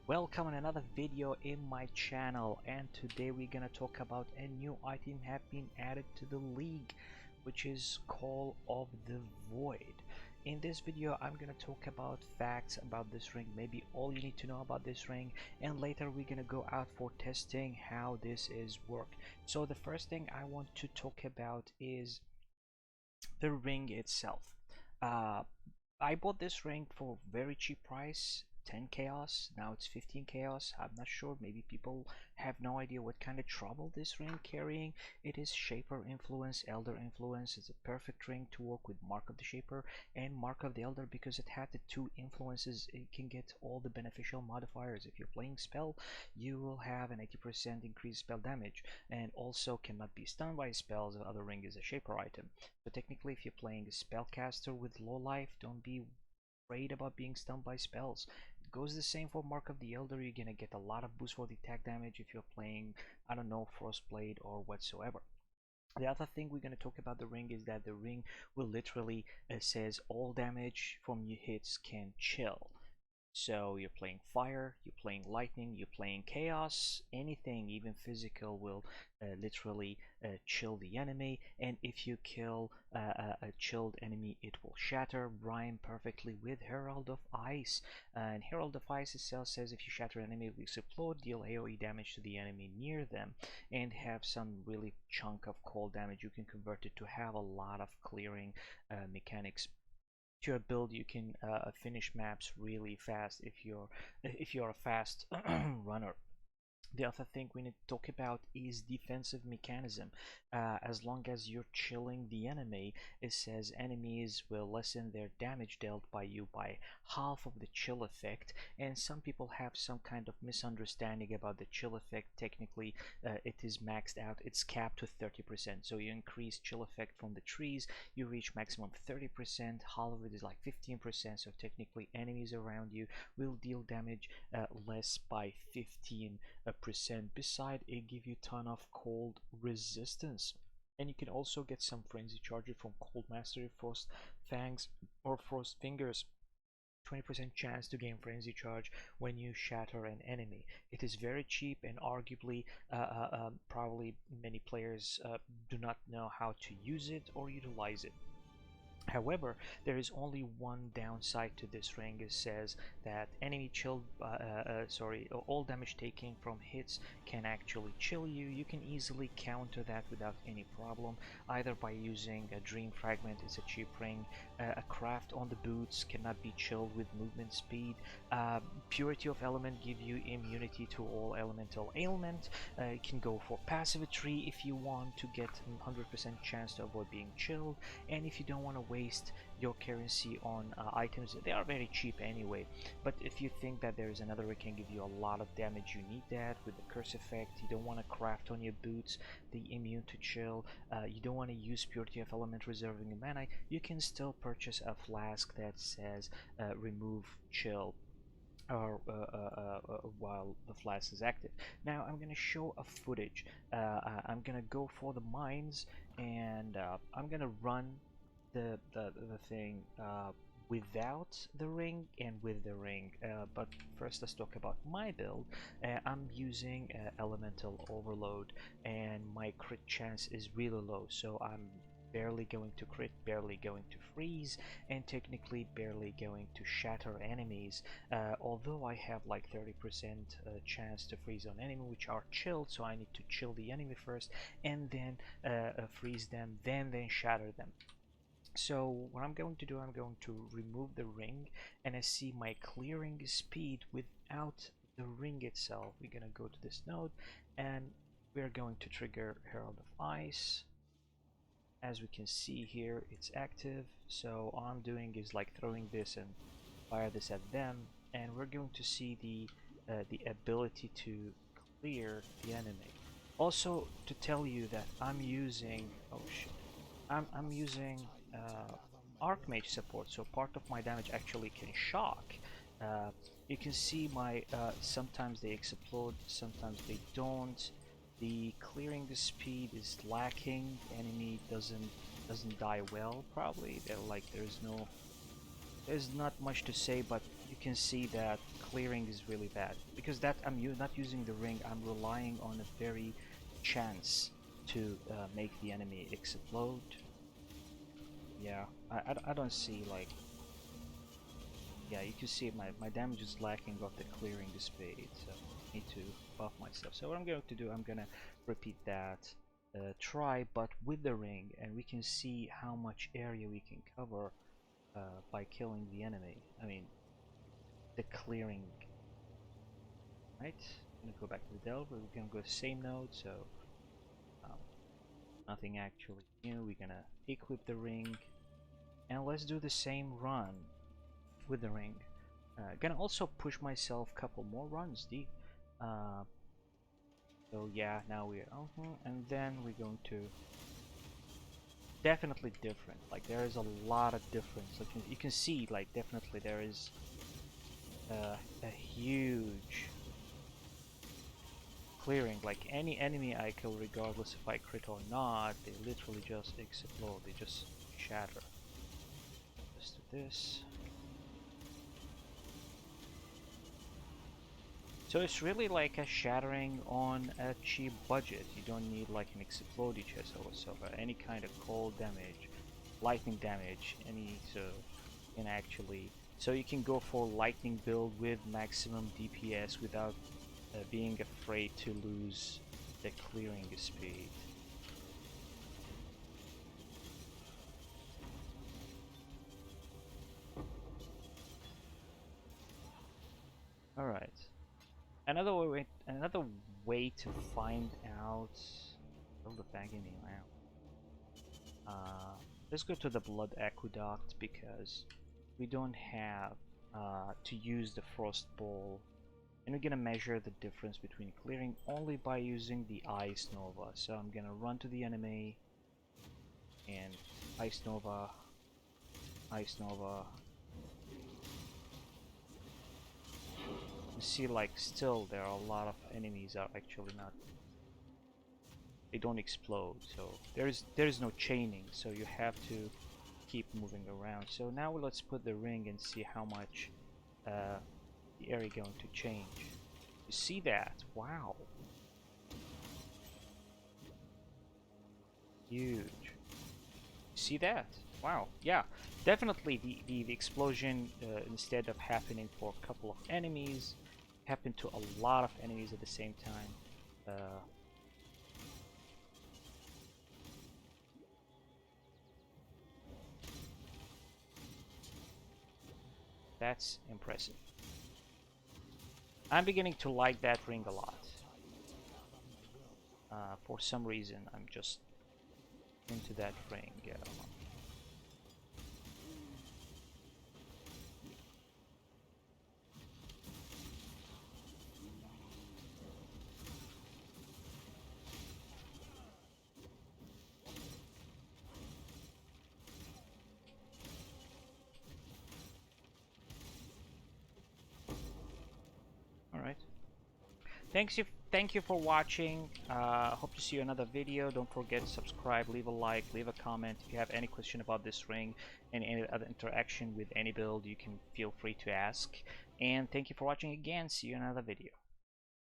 Welcome on another video in my channel, and today we're gonna talk about a new item have been added to the league, which is Call of the Void. In this video I'm gonna talk about facts about this ring, maybe all you need to know about this ring, and later we're gonna go out for testing how this is work. So the first thing I want to talk about is the ring itself. uh, I bought this ring for very cheap price, 10 chaos. Now it's 15 chaos. I'm not sure, maybe people have no idea what kind of trouble this ring carrying. It is Shaper influence, Elder influence. It's a perfect ring to work with Mark of the Shaper and Mark of the Elder because it had the two influences. It can get all the beneficial modifiers. If you're playing spell, you will have an 80% increased spell damage, and also cannot be stunned by spells. The other ring is a Shaper item. So technically, if you're playing a spellcaster with low life, don't be afraid about being stunned by spells. It goes the same for Mark of the Elder. You're gonna get a lot of boost for the attack damage if you're playing, I don't know, Frostblade or whatsoever. The other thing we're going to talk about the ring is that the ring will literally says all damage from your hits can chill. So you're playing fire, you're playing lightning, you're playing chaos, anything, even physical, will literally chill the enemy. And if you kill a chilled enemy, it will shatter, rhyme perfectly with Herald of Ice. And Herald of Ice itself says if you shatter an enemy, it will explode, deal AoE damage to the enemy near them, and have some really chunk of cold damage. You can convert it to have a lot of clearing mechanics to your build. You can finish maps really fast if you're a fast runner. The other thing we need to talk about is defensive mechanism. As long as you're chilling the enemy, it says enemies will lessen their damage dealt by you by half of the chill effect, and some people have some kind of misunderstanding about the chill effect. Technically, it is maxed out, it's capped to 30%. So you increase chill effect from the trees, you reach maximum 30%, half of it is like 15%, so technically enemies around you will deal damage less by 15%. Beside, it give you ton of cold resistance, and you can also get some frenzy charges from Cold Mastery, Frost Fangs, or Frost Fingers. 20% chance to gain frenzy charge when you shatter an enemy. It is very cheap, and arguably probably many players do not know how to use it or utilize it. However, there is only one downside to this ring. It says that enemy chilled, all damage taken from hits can actually chill you. You can easily counter that without any problem, either by using a Dream Fragment, it's a cheap ring, a craft on the boots cannot be chilled with movement speed, Purity of Element give you immunity to all elemental ailment, you can go for Passivity if you want to get 100% chance to avoid being chilled, and if you don't want to waste your currency on items, they are very cheap anyway. But if you think that there is another way can give you a lot of damage, you need that with the curse effect. You don't want to craft on your boots the immune to chill, you don't want to use Purity of Element reserving your mana, you can still purchase a flask that says remove chill or while the flask is active. Now I'm gonna show a footage. I'm gonna go for the mines, and I'm gonna run the thing without the ring and with the ring, but first let's talk about my build. I'm using elemental overload, and my crit chance is really low, so I'm barely going to crit, barely going to freeze, and technically barely going to shatter enemies, although I have like 30% chance to freeze on enemy which are chilled, so I need to chill the enemy first and then freeze them, then shatter them. So what I'm going to do, I'm going to remove the ring, and I see my clearing speed without the ring itself. We're gonna go to this node, and we're going to trigger Herald of Ice. As we can see here, it's active, so all I'm doing is like throwing this and fire this at them, and we're going to see the ability to clear the enemy. Also, to tell you that I'm using, oh shit, I'm using Archmage support, so part of my damage actually can shock. You can see my sometimes they explode, sometimes they don't. The clearing the speed is lacking. The enemy doesn't die well. Probably they're like there's not much to say, but you can see that clearing is really bad because that I'm not using the ring. I'm relying on a very chance to make the enemy explode. Yeah, I don't see like. Yeah, you can see my damage is lacking of the clearing the speed, so I need to buff myself. So what I'm going to do, I'm gonna repeat that try, but with the ring, and we can see how much area we can cover by killing the enemy. I mean, the clearing. Right? I'm gonna go back to the Delver. We're gonna go same node, so um, nothing actually new. We're gonna equip the ring, and let's do the same run with the ring. Gonna also push myself a couple more runs, uh, so yeah, now we're and then we're going to definitely different. Like there is a lot of difference. Like you can see, like definitely there is a huge clearing. Like any enemy I kill, regardless if I crit or not, they literally just explode. They just shatter. Let's do this. So it's really like a shattering on a cheap budget. You don't need like an explodey chest or whatsoever. Any kind of cold damage, lightning damage, any so can actually. So you can go for lightning build with maximum DPS without being afraid to lose the clearing speed. All right. Another way to find out. Build a bag in the let's go to the Blood Aqueduct because we don't have to use the Frost Ball, and we're gonna measure the difference between clearing only by using the Ice Nova. So I'm gonna run to the enemy and Ice Nova, Ice Nova. You see, like still there are a lot of enemies are actually not. They don't explode, so there's no chaining, so you have to keep moving around. So now let's put the ring and see how much the area going to change. You see that? Wow, huge. You see that? Wow, yeah, definitely the explosion instead of happening for a couple of enemies happened to a lot of enemies at the same time. That's impressive. I'm beginning to like that ring a lot. For some reason, I'm just into that ring. Alright. Thank you for watching. Hope to see you in another video. Don't forget to subscribe, leave a like, leave a comment. If you have any question about this ring and any other interaction with any build, you can feel free to ask. And thank you for watching again. See you in another video.